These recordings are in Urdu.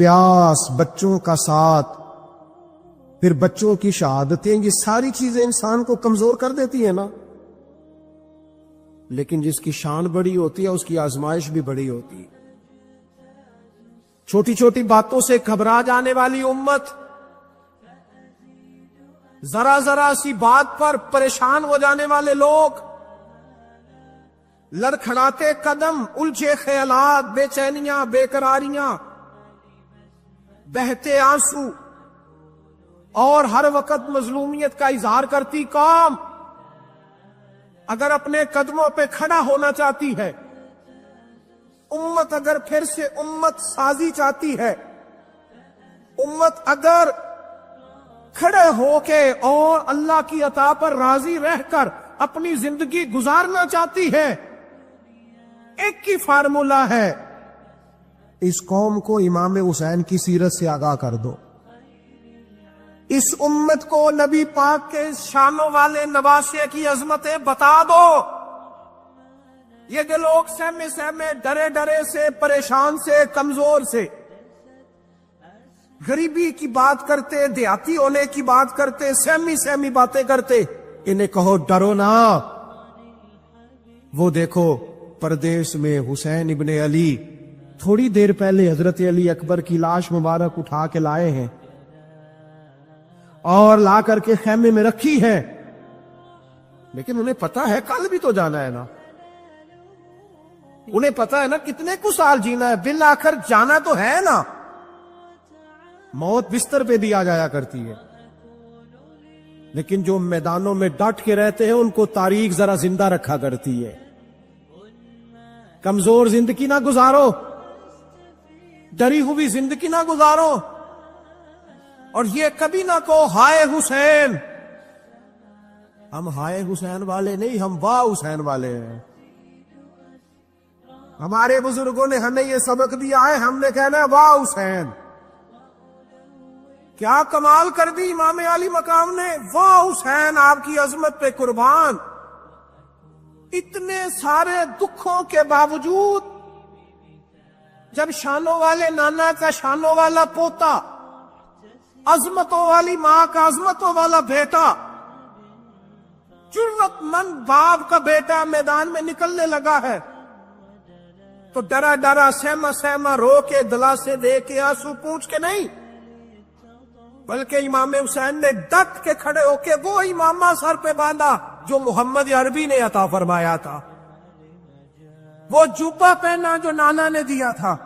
پیاس، بچوں کا ساتھ، پھر بچوں کی شہادتیں، یہ ساری چیزیں انسان کو کمزور کر دیتی ہیں نا. لیکن جس کی شان بڑی ہوتی ہے اس کی آزمائش بھی بڑی ہوتی ہے. چھوٹی چھوٹی باتوں سے گھبرا جانے والی امت، ذرا ذرا سی بات پر پریشان ہو جانے والے لوگ، لڑکھڑاتے قدم، الجھے خیالات، بے چینیاں، بے قراریاں، بہتے آنسو، اور ہر وقت مظلومیت کا اظہار کرتی قوم اگر اپنے قدموں پہ کھڑا ہونا چاہتی ہے، امت اگر پھر سے امت سازی چاہتی ہے، امت اگر کھڑے ہو کے اور اللہ کی عطا پر راضی رہ کر اپنی زندگی گزارنا چاہتی ہے، ایک ہی فارمولہ ہے، اس قوم کو امام حسین کی سیرت سے آگاہ کر دو. اس امت کو نبی پاک کے شانوں والے نواسے کی عظمتیں بتا دو. یہ جو لوگ سہمے سہمے، ڈرے ڈرے سے، پریشان سے، کمزور سے، غریبی کی بات کرتے، دیہاتی ہونے کی بات کرتے، سہمی سہمی باتیں کرتے، انہیں کہو ڈرو نا. وہ دیکھو پردیس میں حسین ابن علی تھوڑی دیر پہلے حضرت علی اکبر کی لاش مبارک اٹھا کے لائے ہیں اور لا کر کے خیمے میں رکھی ہے، لیکن انہیں پتا ہے کل بھی تو جانا ہے نا. انہیں پتا ہے نا کتنے کو سال جینا ہے، بالآخر جانا تو ہے نا. موت بستر پہ بھی آ جایا کرتی ہے، لیکن جو میدانوں میں ڈٹ کے رہتے ہیں ان کو تاریخ ذرا زندہ رکھا کرتی ہے. کمزور زندگی نہ گزارو، ڈری ہوئی زندگی نہ گزارو، اور یہ کبھی نہ کہو ہائے حسین. ہم ہائے حسین والے نہیں، ہم واہ حسین والے ہیں. ہمارے بزرگوں نے ہمیں یہ سبق دیا ہے، ہم نے کہنا ہے واہ حسین. کیا کمال کر دی امام علی مقام نے، واہ حسین، آپ کی عظمت پہ قربان. اتنے سارے دکھوں کے باوجود جب شانوں والے نانا کا شانوں والا پوتا، عظمتوں والی ماں کا عظمتوں والا بیٹا، جرت مند باپ کا بیٹا میدان میں نکلنے لگا ہے، تو ڈرا ڈرا، سہما سہما، رو کے، دلاسے دے کے، آنسو پوچھ کے نہیں، بلکہ امام حسین نے ڈٹ کے کھڑے ہو کے وہ امامہ سر پہ باندھا جو محمد عربی نے عطا فرمایا تھا، وہ جوبہ پہنا جو نانا نے دیا تھا،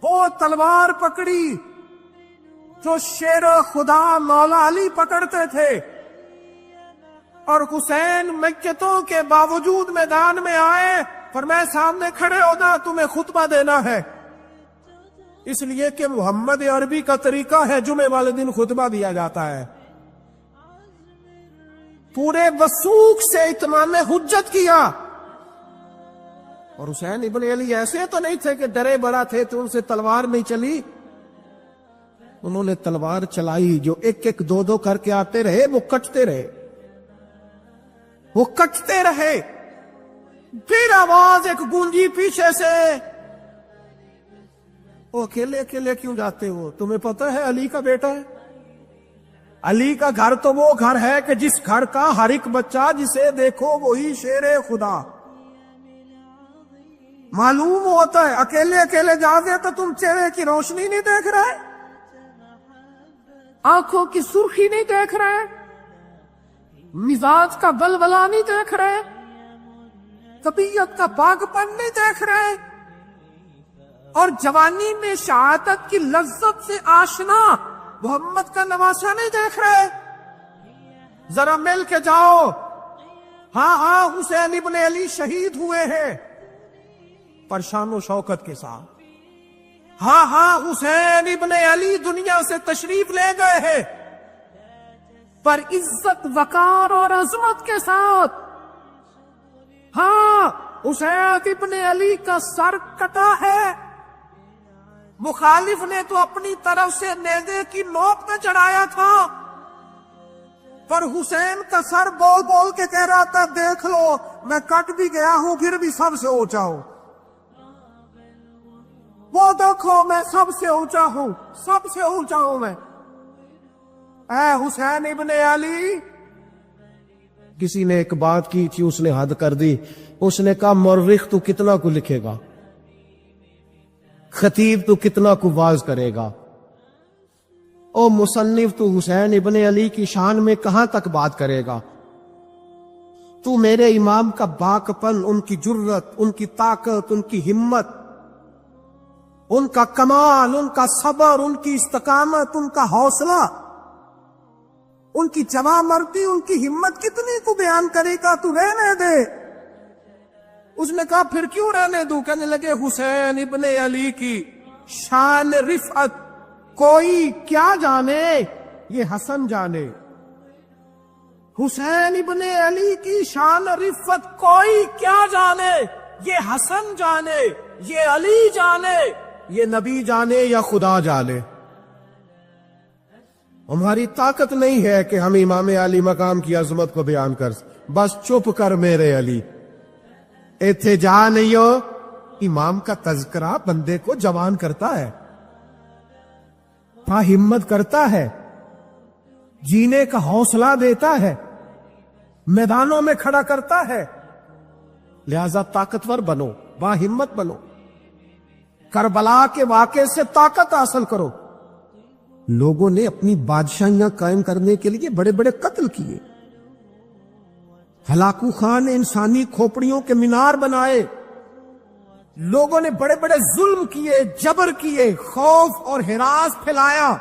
وہ تلوار پکڑی جو شیر خدا مولا علی پکڑتے تھے، اور حسین میتوں کے باوجود میدان میں آئے، فرمایا سامنے کھڑے ہونا، تمہیں خطبہ دینا ہے. اس لیے کہ محمد عربی کا طریقہ ہے جمعے والے دن خطبہ دیا جاتا ہے. پورے وثوق سے اتمام حجت کیا. اور حسین ابن علی ایسے تو نہیں تھے کہ ڈرے بڑا تھے تو ان سے تلوار نہیں چلی، انہوں نے تلوار چلائی. جو ایک ایک دو دو کر کے آتے رہے وہ کٹتے رہے، وہ کٹتے رہے. پھر آواز ایک گونجی پیچھے سے، وہ اکیلے اکیلے کیوں جاتے ہو؟ تمہیں پتہ ہے علی کا بیٹا ہے. علی کا گھر تو وہ گھر ہے کہ جس گھر کا ہر ایک بچہ جسے دیکھو وہی شیر خدا. معلوم ہوتا ہے اکیلے اکیلے جاتے تو تم چہرے کی روشنی نہیں دیکھ رہے، آنکھوں کی سرخی نہیں دیکھ رہے، مزاج کا بلبلا نہیں دیکھ رہے، طبیعت کا پاک پن نہیں دیکھ رہے، اور جوانی میں شہادت کی لذت سے آشنا محمد کا نواسا نہیں دیکھ رہے. ذرا مل کے جاؤ. ہاں ہاں حسین ابن علی شہید ہوئے ہیں پر شان و شوکت کے ساتھ. ہاں ہاں حسین ابن علی دنیا سے تشریف لے گئے ہیں پر عزت، وقار اور عظمت کے ساتھ. ہاں حسین ابن علی کا سر کٹا ہے، مخالف نے تو اپنی طرف سے نیزے کی نوک میں چڑھایا تھا، پر حسین کا سر بول بول کے کہہ رہا تھا دیکھ لو میں کٹ بھی گیا ہوں پھر بھی سب سے اونچا ہوں. وہ دیکھو میں سب سے اونچا ہوں، سب سے اونچا ہوں میں، اے حسین ابن علی۔ کسی نے ایک بات کی تھی، اس نے حد کر دی، اس نے کہا مورخ تو کتنا کو لکھے گا، خطیب تو کتنا کو واعظ کرے گا، او مصنف تو حسین ابن علی کی شان میں کہاں تک بات کرے گا؟ تو میرے امام کا باکپن، ان کی جرت، ان کی طاقت، ان کی ہمت، ان کا کمال، ان کا صبر، ان کی استقامت، ان کا حوصلہ، ان کی جواں مردی، ان کی ہمت کتنی کو بیان کرے گا؟ تو رہنے دے۔ اس نے کہا پھر کیوں رہنے دوں؟ کہنے لگے حسین ابن علی کی شان رفعت کوئی کیا جانے، یہ حسن جانے۔ حسین ابن علی کی شان رفعت کوئی کیا جانے، یہ حسن جانے، یہ علی جانے، یہ نبی جانے یا خدا جانے۔ ہماری طاقت نہیں ہے کہ ہم امام علی مقام کی عظمت کو بیان کر، بس چپ کر میرے علی، ایتھے جا نہیں ہو۔ امام کا تذکرہ بندے کو جوان کرتا ہے، ہمت کرتا ہے، جینے کا حوصلہ دیتا ہے، میدانوں میں کھڑا کرتا ہے۔ لہذا طاقتور بنو، با ہمت بنو، کربلا کے واقعے سے طاقت حاصل کرو۔ لوگوں نے اپنی بادشاہیاں قائم کرنے کے لیے بڑے بڑے قتل کیے، ہلاکو خان نے انسانی کھوپڑیوں کے مینار بنائے، لوگوں نے بڑے بڑے ظلم کیے، جبر کیے، خوف اور ہراس پھیلایا،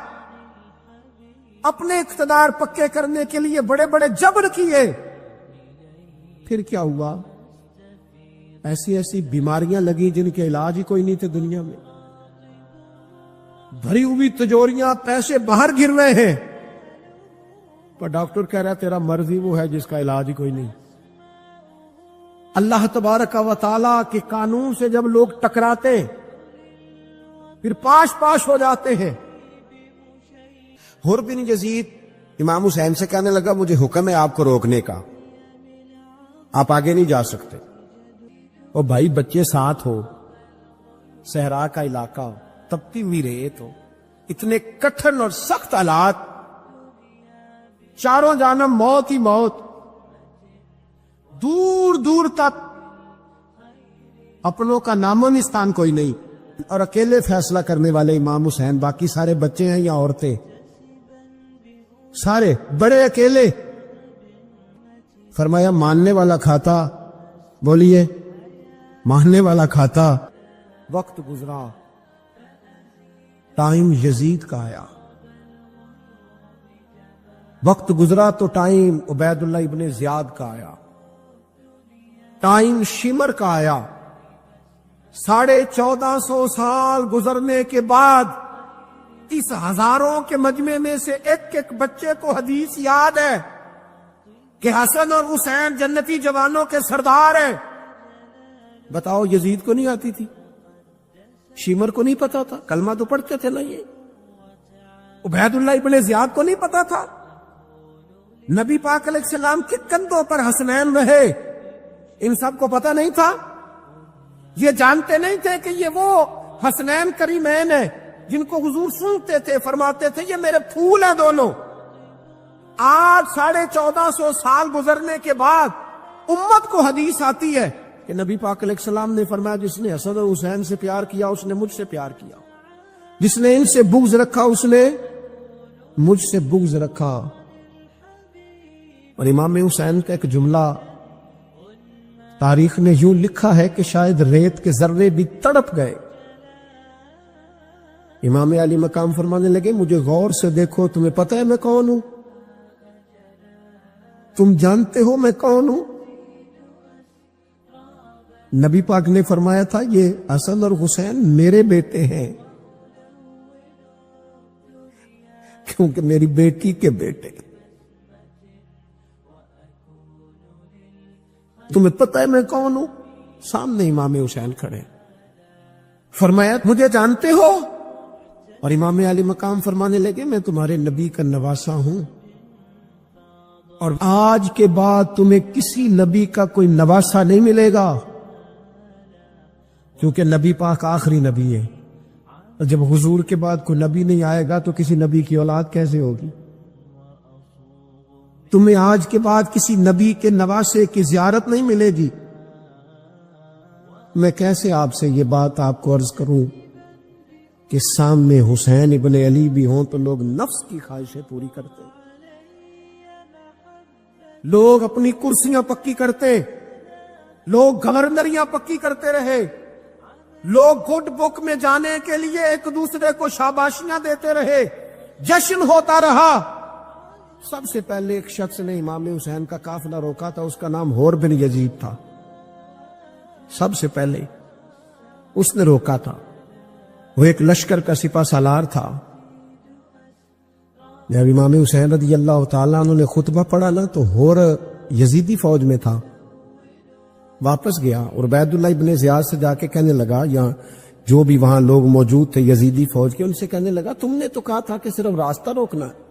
اپنے اقتدار پکے کرنے کے لیے بڑے بڑے جبر کیے۔ پھر کیا ہوا؟ ایسی ایسی بیماریاں لگی جن کے علاج ہی کوئی نہیں تھے دنیا میں، بھری ہوئی تجوریاں، پیسے باہر گر رہے ہیں، پر ڈاکٹر کہہ رہا ہے تیرا مرض ہی وہ ہے جس کا علاج ہی کوئی نہیں۔ اللہ تبارک و تعالیٰ کے قانون سے جب لوگ ٹکراتے پھر پاش پاش ہو جاتے ہیں۔ حر بن یزید امام حسین سے کہنے لگا مجھے حکم ہے آپ کو روکنے کا، آپ آگے نہیں جا سکتے۔ اور بھائی بچے ساتھ ہو، صحرا کا علاقہ ہو، تپتی ہوئی ریت ہو، اتنے کٹھن اور سخت حالات، چاروں جانب موت ہی موت، دور دور تک اپنوں کا نام و نشان کوئی نہیں، اور اکیلے فیصلہ کرنے والے امام حسین، باقی سارے بچے ہیں یا عورتیں، سارے بڑے اکیلے۔ فرمایا ماننے والا کھاتا، بولیے ماننے والا کھاتا۔ وقت گزرا، ٹائم یزید کا آیا، وقت گزرا تو ٹائم عبید اللہ ابن زیاد کا آیا، ٹائم شمر کا آیا۔ 1450 سال گزرنے کے بعد اس ہزاروں کے مجمع میں سے ایک ایک بچے کو حدیث یاد ہے کہ حسن اور حسین جنتی جوانوں کے سردار ہیں۔ بتاؤ یزید کو نہیں آتی تھی؟ شیمر کو نہیں پتا تھا؟ کلمہ تو پڑھتے تھے نا یہ؟ عبید اللہ ابن زیاد کو نہیں پتا تھا؟ نبی پاک علیہ السلام کے کندھوں پر حسنین رہے، ان سب کو پتا نہیں تھا؟ یہ جانتے نہیں تھے کہ یہ وہ حسنین کریمین ہیں جن کو حضور سنتے تھے، فرماتے تھے یہ میرے پھول ہیں دونوں؟ آج 1450 سال گزرنے کے بعد امت کو حدیث آتی ہے کہ نبی پاک علیہ السلام نے فرمایا جس نے حسن اور حسین سے پیار کیا اس نے مجھ سے پیار کیا، جس نے ان سے بغض رکھا اس نے مجھ سے بغض رکھا۔ اور امام حسین کا ایک جملہ تاریخ نے یوں لکھا ہے کہ شاید ریت کے ذرے بھی تڑپ گئے۔ امام علی مقام فرمانے لگے مجھے غور سے دیکھو، تمہیں پتہ ہے میں کون ہوں؟ تم جانتے ہو میں کون ہوں؟ نبی پاک نے فرمایا تھا یہ حسن اور حسین میرے بیٹے ہیں، کیونکہ میری بیٹی کے بیٹے۔ تمہیں پتہ ہے میں کون ہوں؟ سامنے امام حسین کھڑے، فرمایا مجھے جانتے ہو؟ اور امام علی مقام فرمانے لگے میں تمہارے نبی کا نواسا ہوں، اور آج کے بعد تمہیں کسی نبی کا کوئی نواسا نہیں ملے گا، کیونکہ نبی پاک آخری نبی ہے۔ اور جب حضور کے بعد کوئی نبی نہیں آئے گا تو کسی نبی کی اولاد کیسے ہوگی؟ تمہیں آج کے بعد کسی نبی کے نواسے کی زیارت نہیں ملے گی۔ میں کیسے آپ سے یہ بات آپ کو عرض کروں کہ سامنے حسین ابن علی بھی ہوں تو لوگ نفس کی خواہشیں پوری کرتے، لوگ اپنی کرسیاں پکی کرتے، لوگ گورنریاں پکی کرتے رہے، لوگ گڈ بک میں جانے کے لیے ایک دوسرے کو شاباشیاں دیتے رہے، جشن ہوتا رہا۔ سب سے پہلے ایک شخص نے امام حسین کا قافلہ روکا تھا، اس کا نام حور بن یزید تھا۔ سب سے پہلے اس نے روکا تھا، وہ ایک لشکر کا سپہ سالار تھا۔ جب امام حسین رضی اللہ تعالیٰ عنہ نے خطبہ پڑھا نا تو حور یزیدی فوج میں تھا، واپس گیا اور عبید اللہ ابن زیاد سے جا کے کہنے لگا، یا جو بھی وہاں لوگ موجود تھے یزیدی فوج کے، ان سے کہنے لگا تم نے تو کہا تھا کہ صرف راستہ روکنا ہے،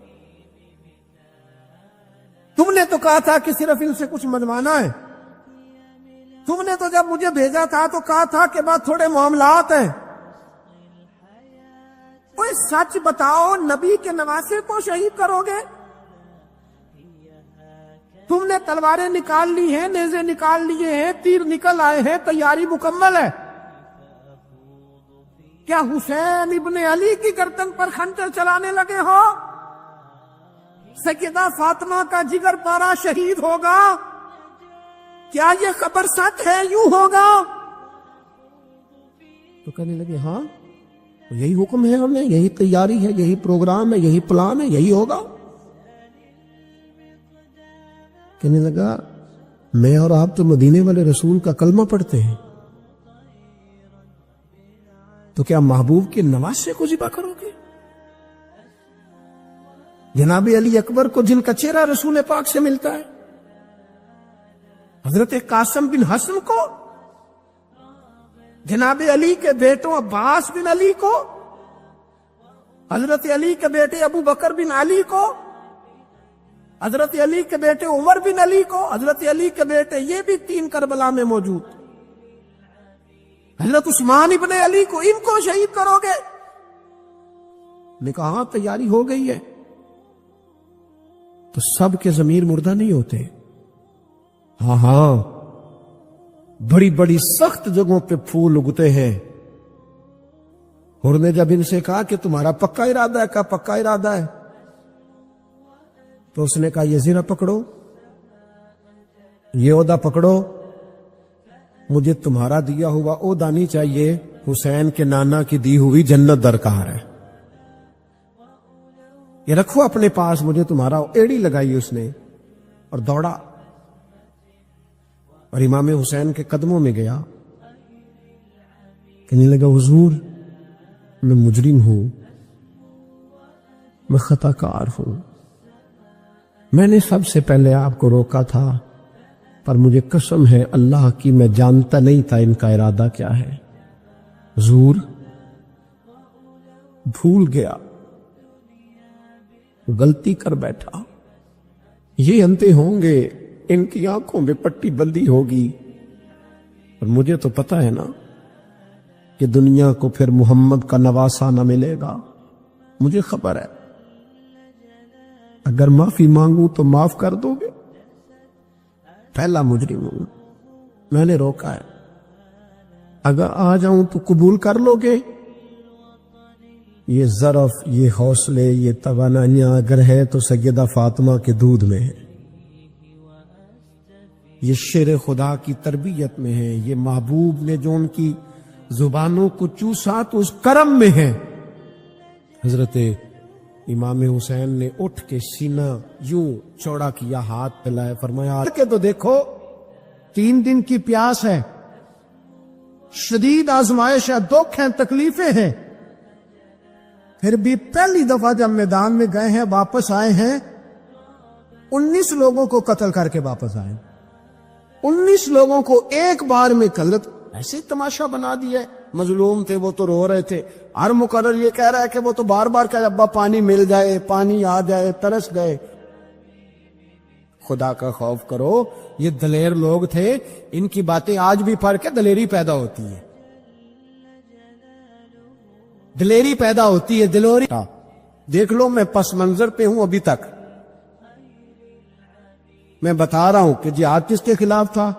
تم نے تو کہا تھا کہ صرف ان سے کچھ منوانا ہے، تم نے تو جب مجھے بھیجا تھا تو کہا تھا کہ بعد تھوڑے معاملات ہیں، کوئی سچ بتاؤ، نبی کے نواسے کو شہید کرو گے؟ تم نے تلواریں نکال لی ہیں، نیزے نکال لیے ہیں، تیر نکل آئے ہیں، تیاری مکمل ہے، کیا حسین ابن علی کی گردن پر خنجر چلانے لگے ہو؟ سیدہ فاطمہ کا جگر پارا شہید ہوگا، کیا یہ خبر سچ ہے؟ یوں ہوگا؟ تو کہنے لگے ہاں یہی حکم ہے ہمیں، یہی تیاری ہے، یہی پروگرام ہے، یہی پلان ہے، یہی ہوگا۔ کہنے لگا میں اور آپ تو مدینے والے رسول کا کلمہ پڑھتے ہیں، تو کیا محبوب کے نواسے کو ذبح کرو گے؟ جناب علی اکبر کو جن کا چہرہ رسول پاک سے ملتا ہے، حضرت قاسم بن حسن کو، جناب علی کے بیٹوں عباس بن علی کو، حضرت علی کے بیٹے ابو بکر بن علی کو، حضرت علی کے بیٹے عمر بن علی کو، حضرت علی کے بیٹے یہ بھی 3 کربلا میں موجود، حضرت عثمان ابن علی کو، ان کو شہید کرو گے؟ نے کہا ہاں تیاری ہو گئی ہے۔ تو سب کے ضمیر مردہ نہیں ہوتے، ہاں بڑی بڑی سخت جگہوں پہ پھول اگتے ہیں۔ اور نے جب ان سے کہا کہ تمہارا پکا ارادہ ہے، کہا پکا ارادہ ہے، تو اس نے کہا یہ زیرہ پکڑو، یہ عہدہ پکڑو، مجھے تمہارا دیا ہوا عہدہ نہیں چاہیے، حسین کے نانا کی دی ہوئی جنت درکار ہے، یہ رکھو اپنے پاس، مجھے تمہارا۔ ایڑی لگائی اس نے اور دوڑا اور امام حسین کے قدموں میں گیا، کہنے لگا حضور میں مجرم ہوں، میں خطا کار ہوں، میں نے سب سے پہلے آپ کو روکا تھا، پر مجھے قسم ہے اللہ کی میں جانتا نہیں تھا ان کا ارادہ کیا ہے، حضور بھول گیا، غلطی کر بیٹھا، یہ انتے ہوں گے، ان کی آنکھوں میں پٹی بندی ہوگی، اور مجھے تو پتا ہے نا کہ دنیا کو پھر محمد کا نواسا نہ ملے گا، مجھے خبر ہے، اگر معافی مانگوں تو معاف کر دو گے، پہلا مجرم ہوں، میں نے روکا ہے، اگر آ جاؤں تو قبول کر لو گے؟ یہ ظرف، یہ حوصلے، یہ توانائیاں اگر ہے تو سیدہ فاطمہ کے دودھ میں ہے، یہ شیر خدا کی تربیت میں ہے، یہ محبوب نے جو ان کی زبانوں کو چوسا تو اس کرم میں ہے۔ حضرت امام حسین نے اٹھ کے سینہ یوں چوڑا کیا، ہاتھ پھیلائے، فرمایا کہ تو دیکھو 3 دن کی پیاس ہے، شدید آزمائش ہے، دکھ ہیں، تکلیفیں ہیں، پھر بھی پہلی دفعہ جب میدان میں گئے ہیں، واپس آئے ہیں، 19 لوگوں کو قتل کر کے واپس آئے، 19 لوگوں کو ایک بار میں قتل، ایسے تماشا بنا دیا ہے۔ مظلوم تھے وہ تو رو رہے تھے، ہر مقرر یہ کہہ رہا ہے کہ وہ تو بار بار کہہ ابا پانی مل جائے، پانی آ جائے، ترس گئے۔ خدا کا خوف کرو، یہ دلیر لوگ تھے، ان کی باتیں آج بھی پڑھ کے دلیری پیدا ہوتی ہے۔ دلیری پیدا ہوتی ہے، دلوری. دیکھ لو میں پس منظر پہ ہوں ابھی تک. میں بتا رہا ہوں کہ جہاد کس کے خلاف تھا؟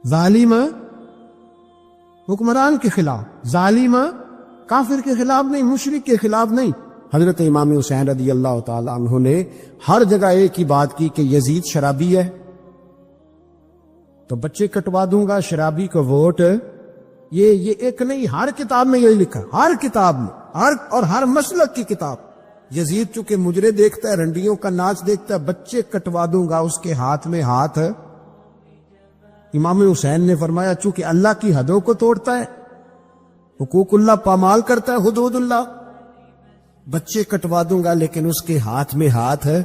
ظالم حکمران کے خلاف، ظالم کافر کے خلاف نہیں، مشرک کے خلاف نہیں. حضرت امام حسین رضی اللہ تعالی عنہ نے ہر جگہ ایک ہی بات کی کہ یزید شرابی ہے تو بچے کٹوا دوں گا، شرابی کو ووٹ. یہ ایک نہیں، ہر کتاب میں یہی لکھا، ہر کتاب میں، اور ہر مسلک کی کتاب. یزید چونکہ مجرے دیکھتا ہے، رنڈیوں کا ناچ دیکھتا ہے، بچے کٹوا دوں گا، اس کے ہاتھ میں ہاتھ. امام حسین نے فرمایا چونکہ اللہ کی حدوں کو توڑتا ہے، حقوق اللہ پامال کرتا ہے، حدود اللہ، بچے کٹوا دوں گا لیکن اس کے ہاتھ میں ہاتھ ہے.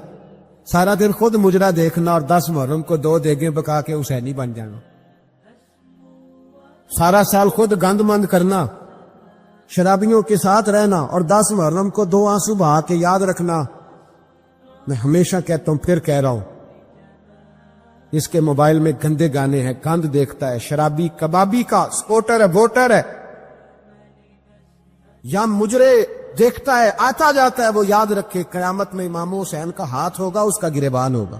سارا دن خود مجرا دیکھنا اور 10 محرم کو 2 دیگیں پکا کے حسینی بن جانا، سارا سال خود گند مند کرنا، شرابیوں کے ساتھ رہنا اور 10 محرم کو 2 آنسو بہا کے یاد رکھنا. میں ہمیشہ کہتا ہوں، پھر کہہ رہا ہوں، اس کے موبائل میں گندے گانے ہیں، گند دیکھتا ہے، شرابی کبابی کا سپورٹر ہے، ووٹر ہے، یا مجرے دیکھتا ہے، آتا جاتا ہے، وہ یاد رکھے قیامت میں امام حسین کا ہاتھ ہوگا، اس کا گریبان ہوگا.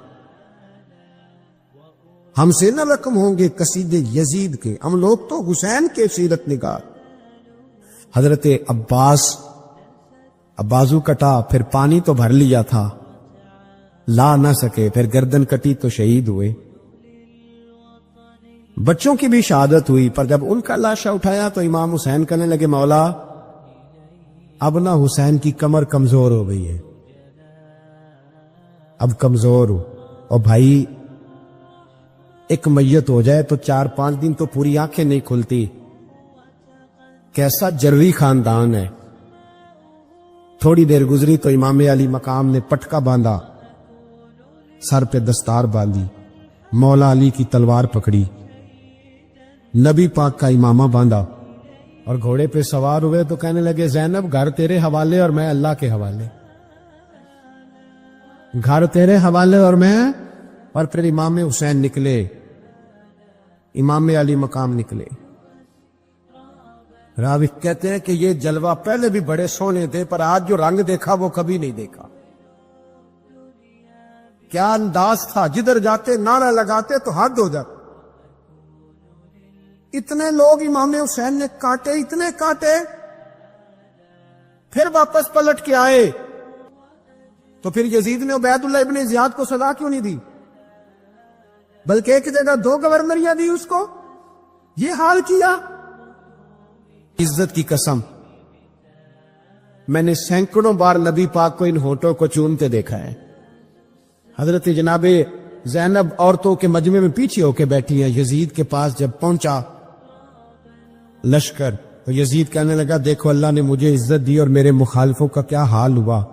ہم سے نہ رقم ہوں گے قصیدے یزید کے، ہم لوگ تو حسین کے سیرت نگار. حضرت عباس بازو کٹا، پھر پانی تو بھر لیا تھا، لا نہ سکے، پھر گردن کٹی تو شہید ہوئے. بچوں کی بھی شہادت ہوئی، پر جب ان کا لاشا اٹھایا تو امام حسین کہنے لگے مولا اب نہ حسین کی کمر کمزور ہو گئی ہے، اب کمزور ہو، اور بھائی ایک میت ہو جائے تو 4-5 دن تو پوری آنکھیں نہیں کھلتی. کیسا جروی خاندان ہے. تھوڑی دیر گزری تو امام علی مقام نے پٹکا باندھا، سر پہ دستار باندھی، مولا علی کی تلوار پکڑی، نبی پاک کا امامہ باندھا اور گھوڑے پہ سوار ہوئے تو کہنے لگے زینب گھر تیرے حوالے اور میں اللہ کے حوالے، گھر تیرے حوالے اور میں. اور پھر امام حسین نکلے، امام علی مقام نکلے. راوی کہتے ہیں کہ یہ جلوہ پہلے بھی بڑے سونے تھے، پر آج جو رنگ دیکھا وہ کبھی نہیں دیکھا. کیا انداز تھا، جدھر جاتے نعرہ لگاتے تو حد ہو جاتے. اتنے لوگ امام حسین نے کاٹے، اتنے کاٹے، پھر واپس پلٹ کے آئے. تو پھر یزید نے عبید اللہ ابن زیاد کو سزا کیوں نہیں دی، بلکہ ایک جگہ 2 گورنریاں دی اس کو؟ یہ حال کیا. عزت کی قسم میں نے سینکڑوں بار نبی پاک کو ان ہونٹوں کو چومتے دیکھا ہے. حضرت جناب زینب عورتوں کے مجمع میں پیچھے ہو کے بیٹھی ہیں. یزید کے پاس جب پہنچا لشکر تو یزید کہنے لگا دیکھو اللہ نے مجھے عزت دی اور میرے مخالفوں کا کیا حال ہوا.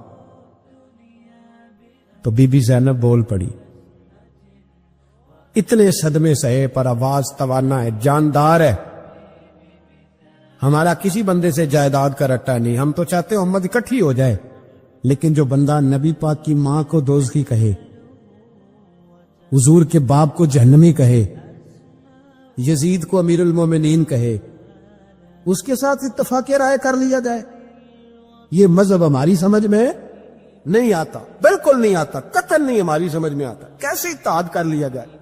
تو بی بی زینب بول پڑی، اتنے صدمے سہے پر آواز توانا ہے، جاندار ہے. ہمارا کسی بندے سے جائیداد کا رٹا نہیں، ہم تو چاہتے امت اکٹھی ہو جائے، لیکن جو بندہ نبی پاک کی ماں کو دوزخی کہے، حضور کے باپ کو جہنمی کہے، یزید کو امیر المومنین کہے، اس کے ساتھ اتفاق رائے کر لیا جائے، یہ مذہب ہماری سمجھ میں نہیں آتا، بالکل نہیں آتا، قطعاً نہیں ہماری سمجھ میں آتا. کیسے اتحاد کر لیا جائے؟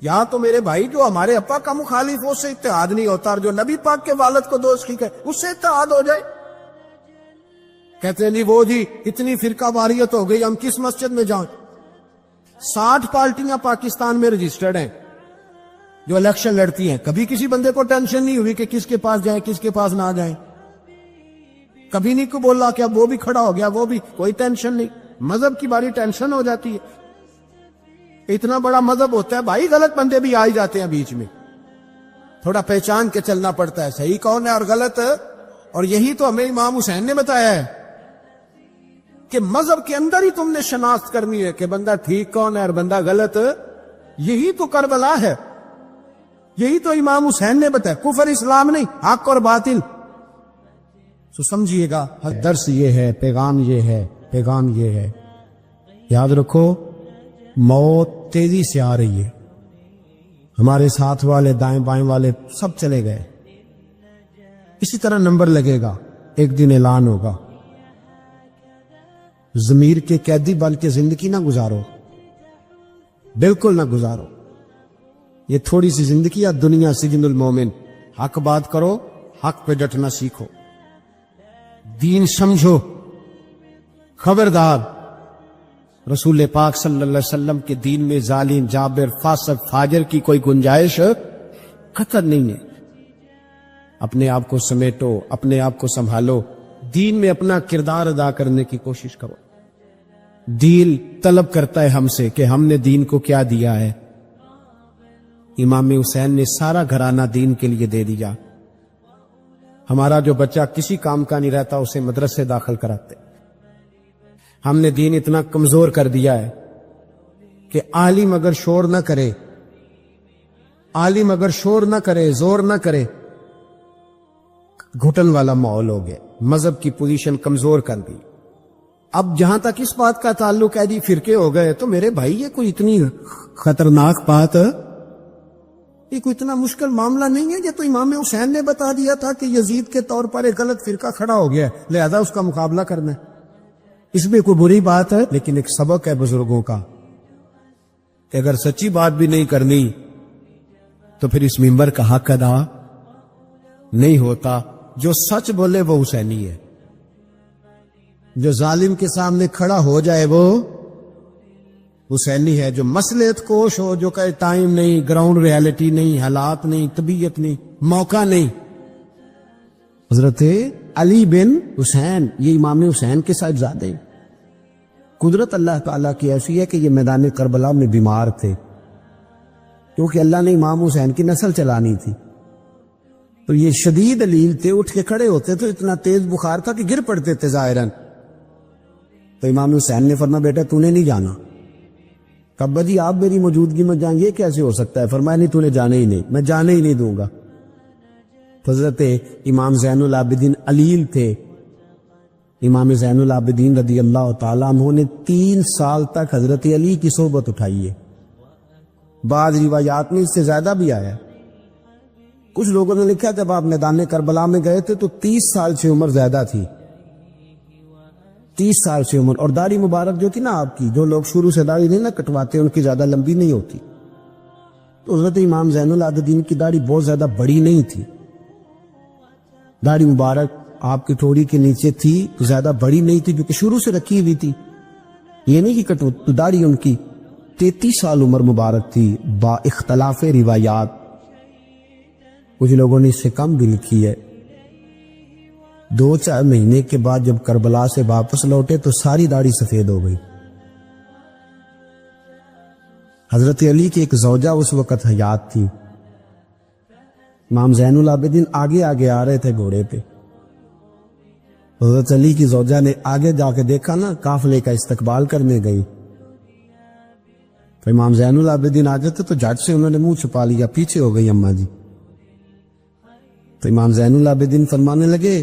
یہاں تو میرے بھائی جو ہمارے ابا کا مخالف ہو اس سے اتحاد نہیں ہوتا، اور جو نبی پاک کے والد کو دوزخی کہے اس سے اتحاد ہو جائے. کہتے ہیں نہیں وہ جی اتنی فرقہ واریت ہو گئی، ہم کس مسجد میں جائیں؟ 60 پارٹیاں پاکستان میں رجسٹرڈ ہیں جو الیکشن لڑتی ہیں. کبھی کسی بندے کو ٹینشن نہیں ہوئی کہ کس کے پاس جائیں کس کے پاس نہ جائیں. کبھی نہیں کو بولا کہ اب وہ بھی کھڑا ہو گیا، وہ بھی، کوئی ٹینشن نہیں. مذہب کی باری ٹینشن ہو جاتی ہے. اتنا بڑا مذہب ہوتا ہے بھائی، غلط بندے بھی آ ہی جاتے ہیں بیچ میں، تھوڑا پہچان کے چلنا پڑتا ہے صحیح کون ہے اور غلط. اور یہی تو ہمیں امام حسین نے بتایا ہے کہ مذہب کے اندر ہی تم نے شناخت کرنی ہے کہ بندہ ٹھیک کون ہے اور بندہ غلط. یہی تو کربلا ہے، یہی تو امام حسین نے بتایا، کفر اسلام نہیں، حق اور باطل. تو سمجھیے گا درس یہ ہے، پیغام یہ ہے، پیغام یہ ہے، یاد رکھو موت تیزی سے آ رہی ہے. ہمارے ساتھ والے دائیں بائیں والے سب چلے گئے، اسی طرح نمبر لگے گا، ایک دن اعلان ہوگا۔ ضمیر کے قیدی بن کے زندگی نہ گزارو، بالکل نہ گزارو۔ یہ تھوڑی سی زندگی ہے دنیا سجن المومن۔ حق بات کرو، حق پہ ڈٹنا سیکھو، دین سمجھو۔ خبردار، رسول پاک صلی اللہ علیہ وسلم کے دین میں ظالم، جابر، فاسق، فاجر کی کوئی گنجائش قطر نہیں ہے۔ اپنے آپ کو سمیٹو، اپنے آپ کو سنبھالو، دین میں اپنا کردار ادا کرنے کی کوشش کرو۔ دین طلب کرتا ہے ہم سے کہ ہم نے دین کو کیا دیا ہے۔ امام حسین نے سارا گھرانہ دین کے لیے دے دیا۔ ہمارا جو بچہ کسی کام کا نہیں رہتا اسے مدرسے داخل کراتے۔ ہم نے دین اتنا کمزور کر دیا ہے کہ عالم اگر شور نہ کرے، عالم اگر شور نہ کرے، زور نہ کرے، گھٹن والا ماحول ہو گیا، مذہب کی پوزیشن کمزور کر دی۔ اب جہاں تک اس بات کا تعلق ہے جی فرقے ہو گئے، تو میرے بھائی یہ کوئی اتنی خطرناک بات، یہ کوئی اتنا مشکل معاملہ نہیں ہے۔ یہ تو امام حسین نے بتا دیا تھا کہ یزید کے طور پر ایک غلط فرقہ کھڑا ہو گیا ہے، لہذا اس کا مقابلہ کرنا ہے۔ اس میں کوئی بری بات ہے، لیکن ایک سبق ہے بزرگوں کا کہ اگر سچی بات بھی نہیں کرنی تو پھر اس منبر کا حق ادا نہیں ہوتا۔ جو سچ بولے وہ حسینی ہے، جو ظالم کے سامنے کھڑا ہو جائے وہ حسینی ہے۔ جو مصلحت کوش ہو، جو کہے ٹائم نہیں، گراؤنڈ ریالٹی نہیں، حالات نہیں، طبیعت نہیں، موقع نہیں۔ حضرت علی بن حسین یہ امام حسین کے صاحبزادے، قدرت اللہ تعالیٰ کی ایسی ہے کہ یہ میدان کربلا میں بیمار تھے، کیونکہ اللہ نے امام حسین کی نسل چلانی تھی۔ تو یہ شدید علیل تھے، اٹھ کے کھڑے ہوتے تو اتنا تیز بخار تھا کہ گر پڑتے تھے ظاہراً۔ تو امام حسین نے فرمایا بیٹا تو نے نہیں جانا۔ کہا جی آپ میری موجودگی میں جائیں، یہ کیسے ہو سکتا ہے؟ فرمایا نہیں تو نے جانا ہی نہیں، میں جانے ہی نہیں دوں گا۔ حضرت امام زین العابدین علیل تھے۔ امام زین العابدین رضی اللہ تعالیٰ عنہ نے 3 سال تک حضرت علی کی صحبت اٹھائی ہے۔ بعض روایات میں اس سے زیادہ بھی آیا ہے۔ کچھ لوگوں نے لکھا جب آپ میدان کربلا میں گئے تھے تو 30 سال سے عمر زیادہ تھی، 30 سال سے عمر۔ اور داڑھی مبارک جو تھی نا آپ کی، جو لوگ شروع سے داڑھی نہیں نہ کٹواتے ان کی زیادہ لمبی نہیں ہوتی، تو حضرت امام زین العابدین کی داڑھی بہت زیادہ بڑی نہیں تھی۔ داڑھی مبارک آپ کی ٹھوڑی کے نیچے تھی تو زیادہ بڑی نہیں تھی، کیونکہ شروع سے رکھی ہوئی تھی، یہ نہیں کہ کٹو۔ تو داڑھی ان کی 33 سال عمر مبارک تھی، با اختلاف روایات۔ کچھ لوگوں نے اس سے کم بھی لکھی ہے۔ 2-4 مہینے کے بعد جب کربلا سے واپس لوٹے تو ساری داڑھی سفید ہو گئی۔ حضرت علی کی ایک زوجہ اس وقت حیات تھی۔ امام زین العابدین آگے آگے آ رہے تھے گھوڑے پہ، حضرت علی کی زوجہ نے آگے جا کے دیکھا نا، قافلے کا استقبال کرنے گئی، تو امام زین العابدین آ جاتے تو جھٹ سے انہوں نے منہ چھپا لیا، پیچھے ہو گئی اماں جی۔ تو امام زین العابدین فرمانے لگے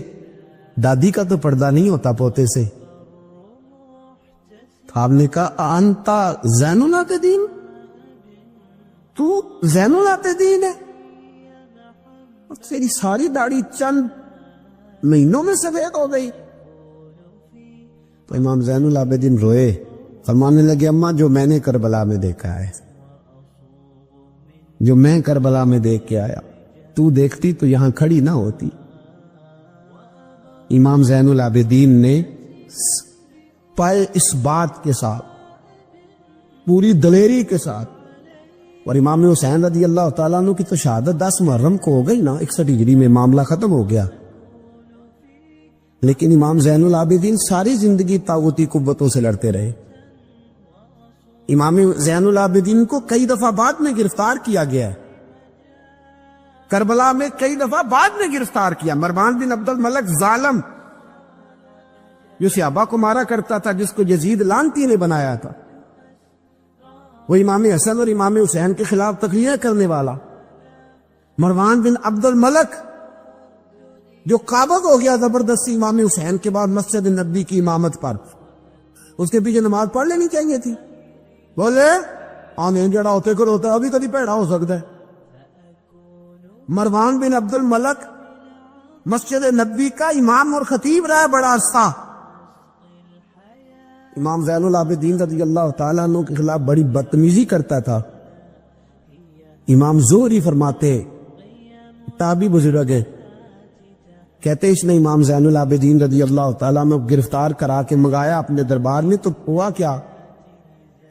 دادی کا تو پردہ نہیں ہوتا پوتے سے۔ تو آپ نے کہا انتا زین العابدین، تو زین العابدین ہے، اور تیری ساری داڑھی چند مہینوں میں سفید ہو گئی۔ تو امام زین العابدین روئے، فرمانے لگے اماں جو میں نے کربلا میں دیکھا ہے، جو میں کربلا میں دیکھ کے آیا، تو دیکھتی تو یہاں کھڑی نہ ہوتی۔ امام زین العابدین نے پائے اس بات کے ساتھ، پوری دلیری کے ساتھ، اور امام حسین رضی اللہ تعالیٰ عنہ کی تو شہادت 10 محرم کو ہو گئی نا، 61 ہجری میں معاملہ ختم ہو گیا۔ لیکن امام زین العابدین ساری زندگی طاغوتی قوتوں سے لڑتے رہے۔ امام زین العابدین کو کئی دفعہ بعد میں گرفتار کیا گیا ہے، کربلا میں کئی دفعہ بعد میں گرفتار کیا۔ مروان بن عبد الملک ظالم جو صحابہ کو مارا کرتا تھا، جس کو یزید لعنتی نے بنایا تھا، وہ امام حسن اور امام حسین کے خلاف تقریریں کرنے والا مروان بن عبد الملک، جو قابض ہو گیا زبردستی امام حسین کے بعد مسجد نبی کی امامت پر، اس کے پیچھے نماز پڑھ لینی چاہیے تھی۔ بولے آنے جڑا ہوتے کر ہوتا ہے، ابھی کبھی پیڑا ہو سکتا ہے۔ مروان بن عبد الملک مسجد نبوی کا امام اور خطیب رہا بڑا عرصہ. امام زین العابدین رضی اللہ تعالیٰ عنہ کے خلاف بڑی بدتمیزی کرتا تھا. امام زہری فرماتے، تابعی بزرگ ہے، کہتے اس نے امام زین العابدین رضی اللہ تعالیٰ عنہ گرفتار کرا کے منگایا اپنے دربار میں. تو ہوا کیا،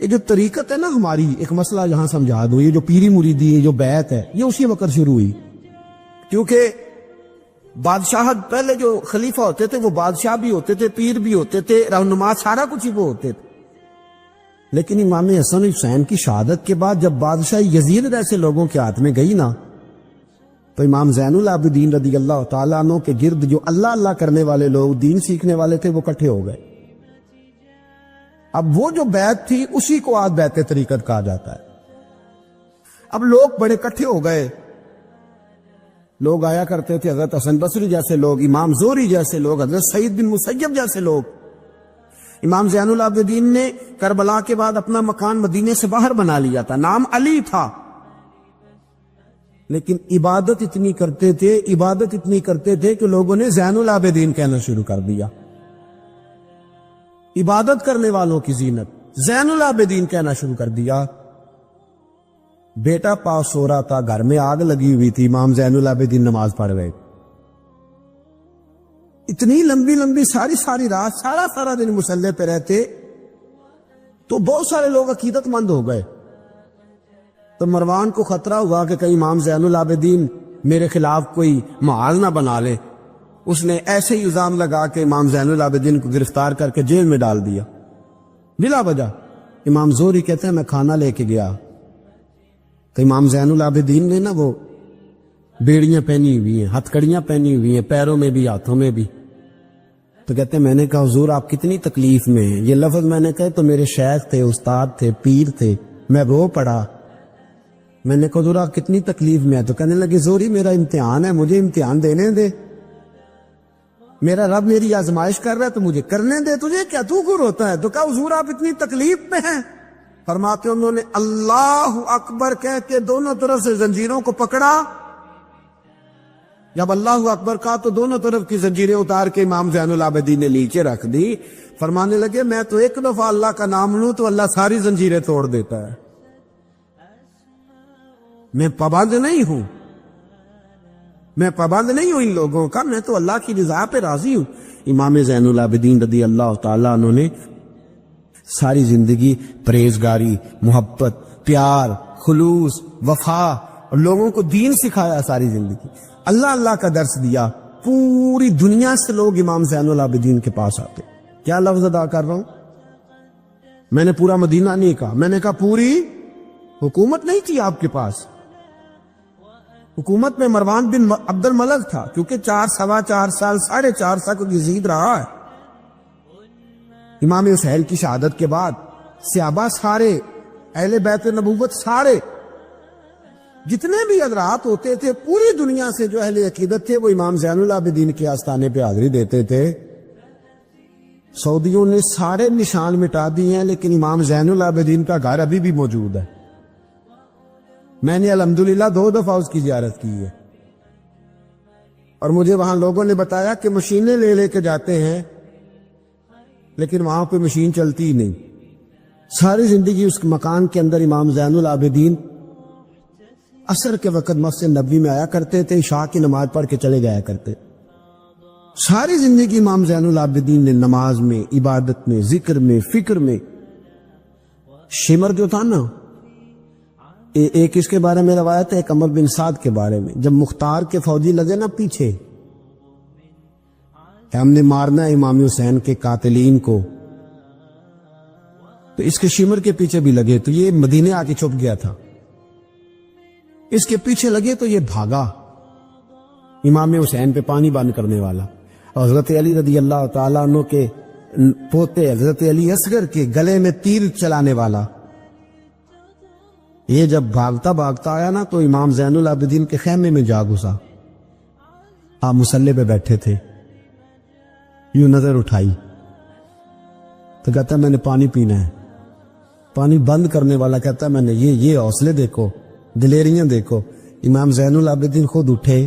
یہ جو طریقت ہے نا ہماری، ایک مسئلہ یہاں سمجھا دوں، یہ جو پیری مریدی، یہ جو بیعت ہے، یہ اسی وقت شروع ہوئی. کیونکہ بادشاہت پہلے جو خلیفہ ہوتے تھے وہ بادشاہ بھی ہوتے تھے، پیر بھی ہوتے تھے، رہنما، سارا کچھ ہی وہ ہوتے تھے. لیکن امام حسن حسین کی شہادت کے بعد جب بادشاہ یزید ایسے لوگوں کے ہاتھ میں گئی نا، تو امام زین العابدین رضی اللہ تعالیٰ عنہ کے گرد جو اللہ اللہ کرنے والے لوگ، دین سیکھنے والے تھے، وہ اکٹھے ہو گئے. اب وہ جو بیعت تھی اسی کو آج بیعت طریقت کہا جاتا ہے. اب لوگ بڑے اکٹھے ہو گئے. لوگ آیا کرتے تھے، حضرت حسن بصری جیسے لوگ، امام زہری جیسے لوگ، حضرت سعید بن مسیب جیسے لوگ. امام زین العابدین نے کربلا کے بعد اپنا مکان مدینے سے باہر بنا لیا تھا، نام علی تھا، لیکن عبادت اتنی کرتے تھے کہ لوگوں نے زین العابدین کہنا شروع کر دیا. عبادت کرنے والوں کی زینت زین العابدین کہنا شروع کر دیا. بیٹا پاس سو رہا تھا، گھر میں آگ لگی ہوئی تھی، امام زین العابدین نماز پڑھ گئے. اتنی لمبی ساری رات سارا دن مصلی پہ رہتے، تو بہت سارے لوگ عقیدت مند ہو گئے. تو مروان کو خطرہ ہوا کہ کہیں امام زین العابدین میرے خلاف کوئی محاذ نہ بنا لے. اس نے ایسے ہی الزام لگا کے امام زین العابدین کو گرفتار کر کے جیل میں ڈال دیا بلا وجہ. امام زہری کہتے ہیں میں کھانا لے کے گیا تو امام زین العابدین نے نا وہ بیڑیاں پہنی ہوئی ہیں، ہتھ کڑیاں پہنی ہوئی ہیں، پیروں میں بھی ہاتھوں میں بھی. تو کہتے ہیں میں نے کہا حضور آپ کتنی تکلیف میں ہیں. یہ لفظ میں نے کہا تو میرے شیخ تھے، استاد تھے، پیر تھے. میں رو پڑا. میں نے کہا حضور آپ کتنی تکلیف میں ہے. تو کہنے لگے زہری میرا امتحان ہے، مجھے امتحان دینے دے. میرا رب میری آزمائش کر رہا ہے تو مجھے کرنے دے. تجھے کیا، تو کیوں روتا ہے؟ تو کہا حضور آپ اتنی تکلیف میں ہیں. فرماتے انہوں نے اللہ اکبر کہہ کے دونوں طرف سے زنجیروں کو پکڑا. جب اللہ اکبر کہا تو دونوں طرف کی زنجیریں اتار کے امام زین العابدین نے نیچے رکھ دی. فرمانے لگے میں تو ایک دفعہ اللہ کا نام لوں تو اللہ ساری زنجیریں توڑ دیتا ہے. میں پابند نہیں ہوں ان لوگوں کا، میں تو اللہ کی رضا پہ راضی ہوں. امام زین العابدین رضی اللہ تعالیٰ عنہ نے ساری زندگی پرہیزگاری، محبت، پیار، خلوص، وفا اور لوگوں کو دین سکھایا. ساری زندگی اللہ کا درس دیا. پوری دنیا سے لوگ امام زین العابدین کے پاس آتے. کیا لفظ ادا کر رہا ہوں، میں نے پورا مدینہ نہیں کہا، میں نے کہا پوری حکومت نہیں تھی آپ کے پاس. حکومت میں مروان بن عبد الملک تھا، کیونکہ 4 سال 4.5 سال کو یزید رہا ہے. امام حسین کی شہادت کے بعد صحابہ سارے، اہل بیت نبوت سارے، جتنے بھی حضرات ہوتے تھے پوری دنیا سے جو اہل عقیدت تھے، وہ امام زین العابدین کے آستانے پہ حاضری دیتے تھے. سعودیوں نے سارے نشان مٹا دیے ہیں، لیکن امام زین العابدین کا گھر ابھی بھی موجود ہے. میں نے الحمدللہ 2 دفعہ اس کی زیارت کی ہے، اور مجھے وہاں لوگوں نے بتایا کہ مشینیں لے کے جاتے ہیں، لیکن وہاں پہ مشین چلتی ہی نہیں. ساری زندگی اس مکان کے اندر امام زین العابدین عصر کے وقت مسجد نبوی میں آیا کرتے تھے، عشاء کی نماز پڑھ کے چلے جایا کرتے. ساری زندگی امام زین العابدین نے نماز میں، عبادت میں، ذکر میں، فکر میں. شمر جو تھا نا، ایک اس کے بارے میں روایت ہے، ایک عمر بن سعد کے بارے میں، جب مختار کے فوجی لگے نا پیچھے، ہم نے مارنا ہے امام حسین کے قاتلین کو، تو اس کے شمر کے پیچھے بھی لگے، تو یہ مدینے آ کے چھپ گیا تھا. اس کے پیچھے لگے تو یہ بھاگا، امام حسین پہ پانی بند کرنے والا. اور حضرت علی رضی اللہ تعالیٰ عنہ کے پوتے حضرت علی اصغر کے گلے میں تیر چلانے والا. یہ جب بھاگتا آیا نا تو امام زین العابدین کے خیمے میں جا گھسا. آپ مصلی پہ بیٹھے تھے، یوں نظر اٹھائی تو کہتا میں نے پانی پینا ہے. پانی بند کرنے والا کہتا میں نے یہ حوصلے دیکھو، دلیریاں دیکھو. امام زین العابدین خود اٹھے،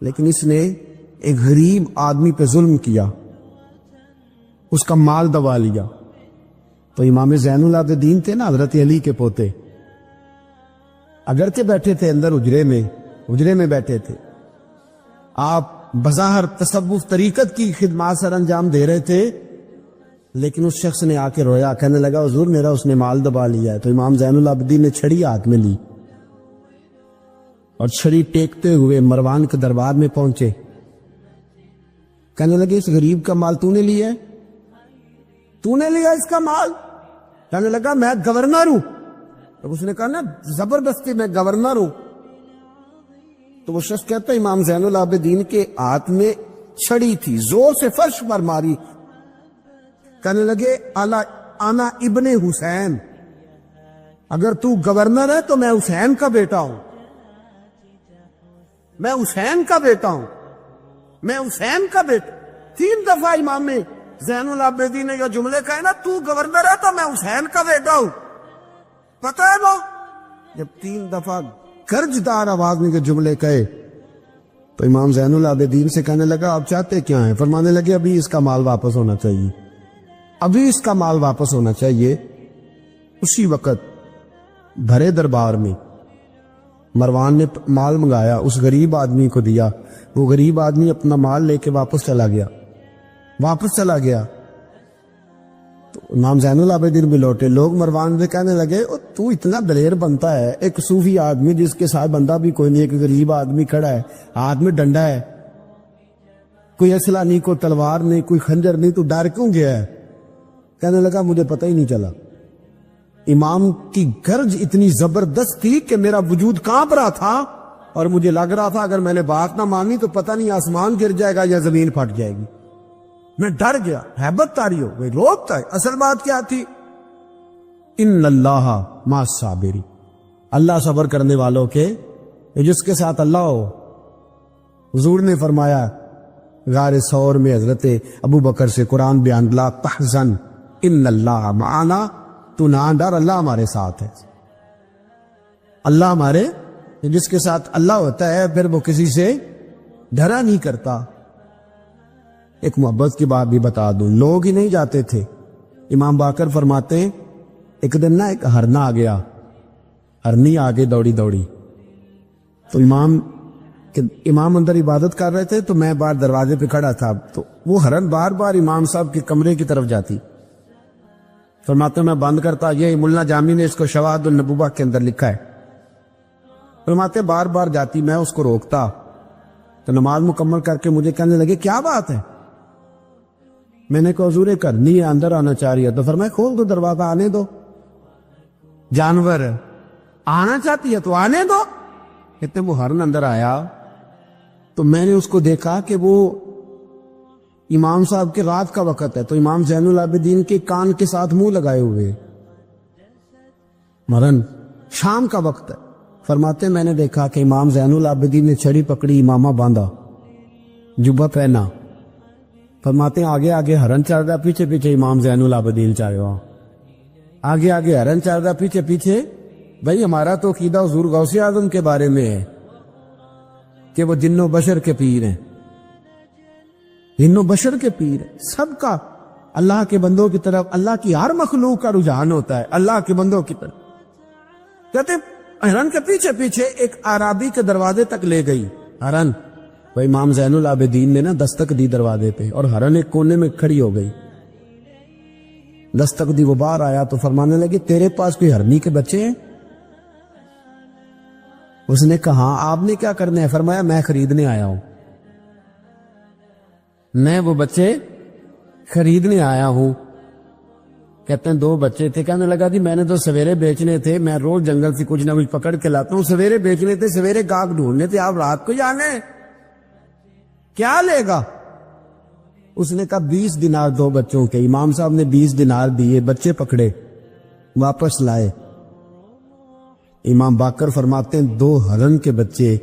لیکن اس نے ایک غریب آدمی پہ ظلم کیا، اس کا مال دبا لیا. تو امام زین العابدین تھے نا حضرت علی کے پوتے، اگرچہ بیٹھے تھے اندر حجرے میں بیٹھے تھے، آپ بظاہر تصوف طریقت کی خدمات سر انجام دے رہے تھے، لیکن اس شخص نے آ کے رویا، کہنے لگا حضور میرا اس نے مال دبا لیا ہے. تو امام زین العابدین نے چھڑی ہاتھ میں لی اور چھڑی ٹیکتے ہوئے مروان کے دربار میں پہنچے. کہنے لگے اس غریب کا مال تو نے لیا ہے؟ تو نے لیا اس کا مال؟ کہنے لگا میں گورنر ہوں. تو اس نے کہا نا زبردستی میں گورنر ہوں. تو وہ شخص کہتا ہے امام زین العابدین کے ہاتھ میں چھڑی تھی، زور سے فرش پر ماری. کہنے لگے انا ابن حسین، اگر تو گورنر ہے تو میں حسین کا بیٹا ہوں، میں حسین کا بیٹا ہوں، میں حسین کا بیٹا. 3 دفعہ امام زین العابدین نے یہ جملے کہے نا، تو گورنر ہے تو میں حسین کا بیٹا ہوں. پتہ ہے نا جب 3 دفعہ گرجدار آواز میں یہ جملے کہے تو امام زین العابدین سے کہنے لگا آپ چاہتے کیا ہیں؟ فرمانے لگے ابھی اس کا مال واپس ہونا چاہیے، ابھی اس کا مال واپس ہونا چاہیے. اسی وقت بھرے دربار میں مروان نے مال منگایا، اس غریب آدمی کو دیا. وہ غریب آدمی اپنا مال لے کے واپس چلا گیا. تو امام زین العابدین بھی لوٹے. لوگ مروان سے کہنے لگے تو اتنا دلیر بنتا ہے، ایک صوفی آدمی جس کے ساتھ بندہ بھی کوئی نہیں، ایک غریب آدمی کھڑا ہے، ہاتھ میں ڈنڈا ہے، کوئی اسلحہ نہیں، کوئی تلوار نہیں، کوئی خنجر نہیں، تو ڈر کیوں گیا ہے؟ کہنے لگا مجھے پتہ ہی نہیں چلا. امام کی گرج اتنی زبردست تھی کہ میرا وجود کانپ رہا تھا اور مجھے لگ رہا تھا اگر میں نے بات نہ مانی تو پتہ نہیں آسمان گر جائے گا یا زمین پھٹ جائے گی. میں ڈر گیا، ہیبت تاری ہو گئی، روکتا ہے. اصل بات کیا تھی؟ ان اللہ مع الصابرین، اللہ صبر کرنے والوں کے، جس کے ساتھ اللہ ہو. حضور نے فرمایا غار ثور میں حضرت ابو بکر سے قرآن بیان، لا تحزن ان اللہ معنا، تو نہ ڈر، اللہ ہمارے ساتھ ہے. اللہ ہمارے، جس کے ساتھ اللہ ہوتا ہے پھر وہ کسی سے ڈرا نہیں کرتا. ایک محبت کی بات بھی بتا دوں، لوگ ہی نہیں جاتے تھے. امام باقر فرماتے ہیں ایک دن نا ایک ہرنا آ گیا، ہرنی آگے دوڑی. تو امام اندر عبادت کر رہے تھے تو میں باہر دروازے پہ کھڑا تھا. تو وہ ہرن بار بار امام صاحب کے کمرے کی طرف جاتی. فرماتے میں بند کرتا، یہ ملا جامی نے اس کو شواہد النبوہ کے اندر لکھا ہے. فرماتے بار بار جاتی، میں اس کو روکتا. تو نماز مکمل کر کے مجھے کہنے لگے کیا بات ہے؟ میں نے کہا حضور کرنی ہے، اندر آنا چاہ رہی ہے. تو فرمایا کھول دو دروازہ، آنے دو، جانور آنا چاہتی ہے تو آنے دو. کہتے وہ ہرن اندر آیا تو میں نے اس کو دیکھا کہ وہ امام صاحب کے رات کا وقت ہے، تو امام زین العابدین کے کان کے ساتھ منہ لگائے ہوئے، مرن شام کا وقت ہے. فرماتے میں نے دیکھا کہ امام زین العابدین نے چھڑی پکڑی، امامہ باندھا، جبہ پہنا. فرماتے آگے آگے ہرن چل رہا، پیچھے پیچھے امام زین العابدین چل رہا. آگے آگے ہرن چل رہا، پیچھے پیچھے. بھائی ہمارا تو عقیدہ حضور غوث اعظم کے بارے میں ہے کہ وہ جن و بشر کے پیر ہیں، جن و بشر کے پیر ہیں. سب کا اللہ کے بندوں کی طرف، اللہ کی ہر مخلوق کا رجحان ہوتا ہے اللہ کے بندوں کی طرف. کہتے ہرن کے پیچھے پیچھے ایک عرابی کے دروازے تک لے گئی. ہرن بھائی امام زین العابدین نے نا دستک دی دروازے پہ، اور ہرن ایک کونے میں کھڑی ہو گئی. دستک دی، وہ باہر آیا تو فرمانے لگے تیرے پاس کوئی ہرنی کے بچے ہیں؟ اس نے کہا آپ نے کیا کرنا ہے؟ فرمایا میں خریدنے آیا ہوں، میں وہ بچے خریدنے آیا ہوں. کہتے ہیں 2 بچے تھے. کہنے لگا جی میں نے تو سویرے بیچنے تھے، میں روز جنگل سے کچھ نہ کچھ پکڑ کے لاتا ہوں، سویرے بیچنے تھے، سویرے گاہک ڈھونڈنے تھے، آپ رات کو جانے کیا لے گا؟ اس نے کہا 20 دینار 2 بچوں کے. امام صاحب نے 20 دینار دیے، بچے پکڑے، واپس لائے. امام باقر فرماتے ہیں 2 ہرن کے بچے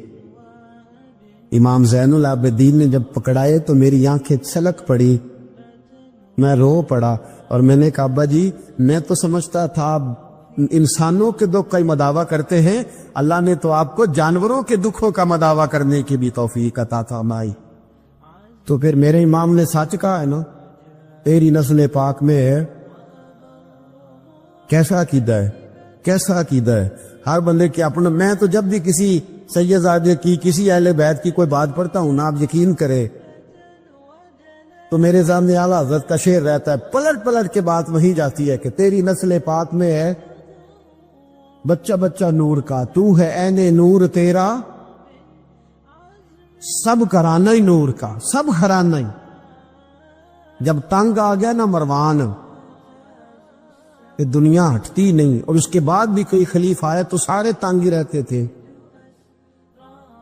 امام زین العابدین نے جب پکڑائے تو میری آنکھیں چھلک پڑی، میں رو پڑا. اور میں نے کہا ابا جی میں تو سمجھتا تھا انسانوں کے دکھ کا مداوع کرتے ہیں، اللہ نے تو آپ کو جانوروں کے دکھوں کا مداوع کرنے کی بھی توفیق عطا فرمائی۔ تو پھر میرے امام نے سچ کہا ہے نا، تیری نسل پاک میں ہے۔ کیسا عقیدہ ہے، کیسا عقیدہ ہے ہر بندے کے اپنا۔ میں تو جب بھی کسی سیدزادے کی، کسی اہل بیت کی کوئی بات پڑھتا ہوں نا، آپ یقین کرے تو میرے سامنے اعلیٰ حضرت کا شعر رہتا ہے، پلٹ پلٹ کے بات وہیں جاتی ہے کہ تیری نسل پاک میں ہے بچہ بچہ نور کا، تو ہے عین نور تیرا سب گھرانہ ہی نور کا، سب گھرانہ ہی۔ جب تنگ آ گیا نا مروان کہ دنیا ہٹتی نہیں، اور اس کے بعد بھی کوئی خلیفہ آئے تو سارے تنگ ہی رہتے تھے،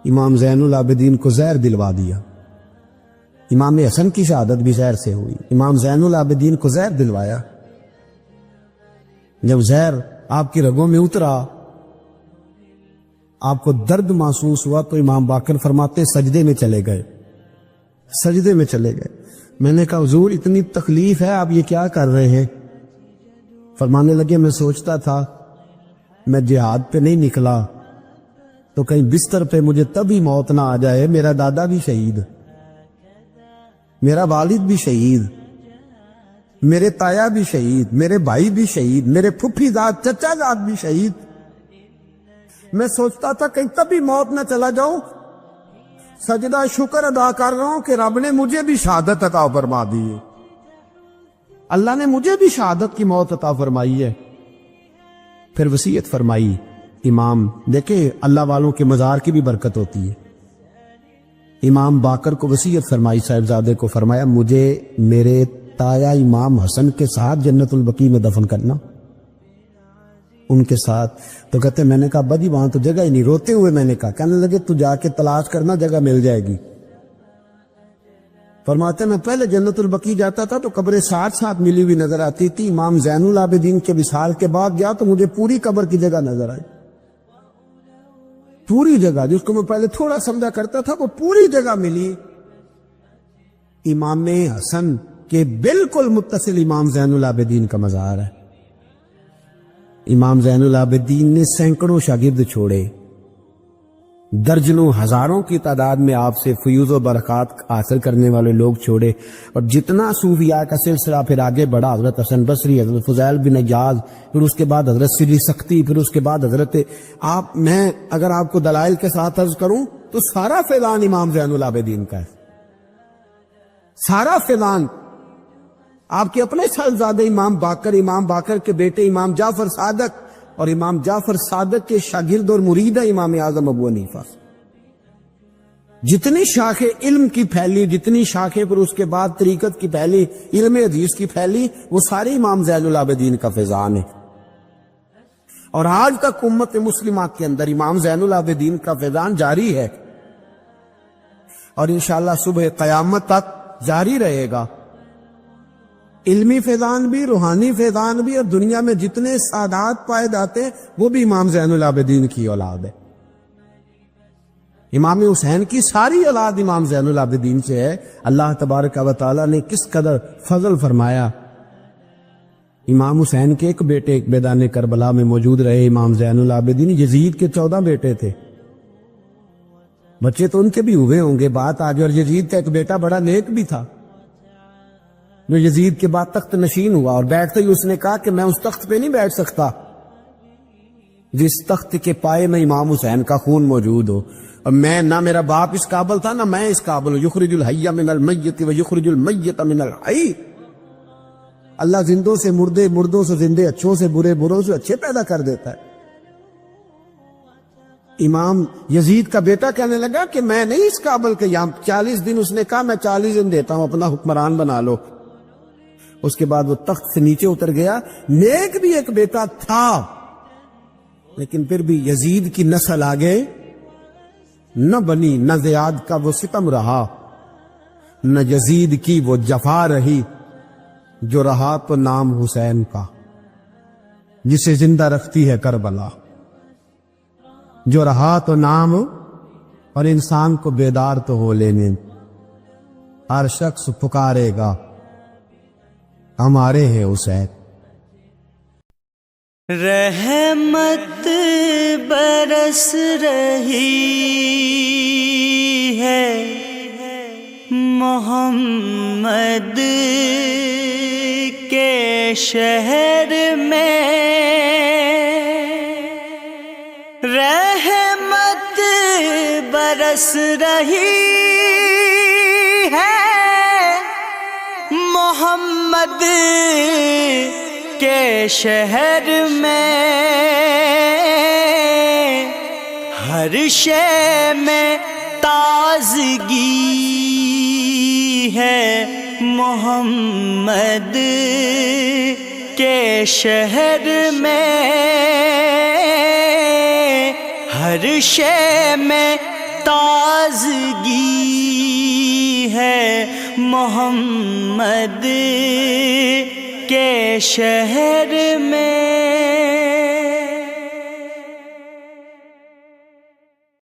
امام زین العابدین کو زہر دلوا دیا۔ امام حسن کی شہادت بھی زہر سے ہوئی، امام زین العابدین کو زہر دلوایا۔ جب زہر آپ کی رگوں میں اترا، آپ کو درد محسوس ہوا، تو امام باقر فرماتے سجدے میں چلے گئے، سجدے میں چلے گئے۔ میں نے کہا حضور اتنی تکلیف ہے، آپ یہ کیا کر رہے ہیں؟ فرمانے لگے میں سوچتا تھا میں جہاد پہ نہیں نکلا تو کہیں بستر پہ مجھے تبھی موت نہ آ جائے، میرا دادا بھی شہید، میرا والد بھی شہید، میرے تایا بھی شہید، میرے بھائی بھی شہید، میرے پھپھی ذات چچا ذات بھی شہید۔ میں سوچتا تھا کہیں تبھی موت نہ چلا جاؤں۔ سجدہ شکر ادا کر رہا ہوں کہ رب نے مجھے بھی شہادت عطا فرما دی ہے، اللہ نے مجھے بھی شہادت کی موت عطا فرمائی ہے۔ پھر وصیت فرمائی امام، دیکھیں اللہ والوں کے مزار کی بھی برکت ہوتی ہے۔ امام باقر کو وصیت فرمائی، صاحبزادے کو فرمایا مجھے میرے تایا امام حسن کے ساتھ جنت البقیع میں دفن کرنا، ان کے ساتھ۔ تو کہتے میں نے کہا ابا جی وہاں تو جگہ ہی نہیں، روتے ہوئے میں نے کہا، کہنے لگے تو جا کے تلاش کرنا، جگہ مل جائے گی۔ فرماتے میں پہلے جنت البقیع جاتا تھا تو قبر ساتھ ساتھ ملی ہوئی نظر آتی تھی، امام زین العابدین کے وصال کے بعد گیا تو مجھے پوری قبر کی جگہ نظر آئی، پوری جگہ جس کو میں پہلے تھوڑا سمجھا کرتا تھا وہ پوری جگہ ملی۔ امام حسن کے بالکل متصل امام زین العابدین کا مزار ہے۔ امام زین العابدین نے سینکڑوں شاگرد چھوڑے، درجنوں ہزاروں کی تعداد میں آپ سے فیوز و برکات حاصل کرنے والے لوگ چھوڑے، اور جتنا صوفیاء کا سلسلہ پھر آگے بڑھا، حضرت حسن بصری، حضرت فضیل بن عیاض، پھر اس کے بعد حضرت سری سختی، پھر اس کے بعد حضرت میں اگر آپ کو دلائل کے ساتھ عرض کروں تو سارا فیضان امام زین العابدین کا ہے، سارا فیضان آپ کے اپنے صاحبزادے امام باقر کے بیٹے امام جعفر صادق، اور امام جعفر صادق کے شاگرد اور مرید ہے امام اعظم ابو حنیفہ۔ جتنی شاخیں علم کی پھیلی، جتنی شاخیں پھر اس کے بعد طریقت کی پھیلی، علم حدیث کی پھیلی، وہ سارے امام زین العابدین کا فیضان ہے۔ اور آج تک امت مسلمہ کے اندر امام زین العابدین کا فیضان جاری ہے، اور انشاءاللہ صبح قیامت تک جاری رہے گا۔ علمی فیضان بھی، روحانی فیضان بھی، اور دنیا میں جتنے سعادات پائے جاتے ہیں وہ بھی امام زین العابدین کی اولاد ہے۔ امام حسین کی ساری اولاد امام زین العابدین سے ہے۔ اللہ تبارک و تعالیٰ نے کس قدر فضل فرمایا۔ امام حسین کے ایک بیٹے ایک میدان کربلا میں موجود رہے، امام زین العابدین۔ یزید کے 14 بیٹے تھے، بچے تو ان کے بھی ہوئے ہوں گے، بات آگے۔ اور یزید کا ایک بیٹا بڑا نیک بھی تھا جو یزید کے بعد تخت نشین ہوا، اور بیٹھتے ہی اس نے کہا کہ میں اس تخت پہ نہیں بیٹھ سکتا جس تخت کے پائے میں امام حسین کا خون موجود ہو، اور میں نہ میرا باپ اس قابل تھا نہ میں اس قابل ہوں۔ یخرج الحی من المیت و یخرج المیت من الحی، اللہ زندوں سے مردے، مردوں سے زندے، اچھوں سے برے، بروں سے اچھے پیدا کر دیتا ہے۔ امام یزید کا بیٹا کہنے لگا کہ میں نہیں اس قابل کہ یہاں 40 دن، اس نے کہا میں 40 دن دیتا ہوں، اپنا حکمران بنا لو۔ اس کے بعد وہ تخت سے نیچے اتر گیا۔ نیک بھی ایک بیٹا تھا، لیکن پھر بھی یزید کی نسل آگے نہ بنی، نہ زیاد کا وہ ستم رہا، نہ یزید کی وہ جفا رہی، جو رہا تو نام حسین کا، جسے زندہ رکھتی ہے کربلا، جو رہا تو نام، اور انسان کو بیدار تو ہو لینے۔ ہر شخص پکارے گا ہمارے ہیں حسین۔ رحمت برس رہی ہے محمد کے شہر میں، رحمت برس رہی ہے محمد کے شہر میں، ہر شے میں تازگی ہے محمد کے شہر میں، ہر شے میں تازگی ہے محمد کے شہر میں۔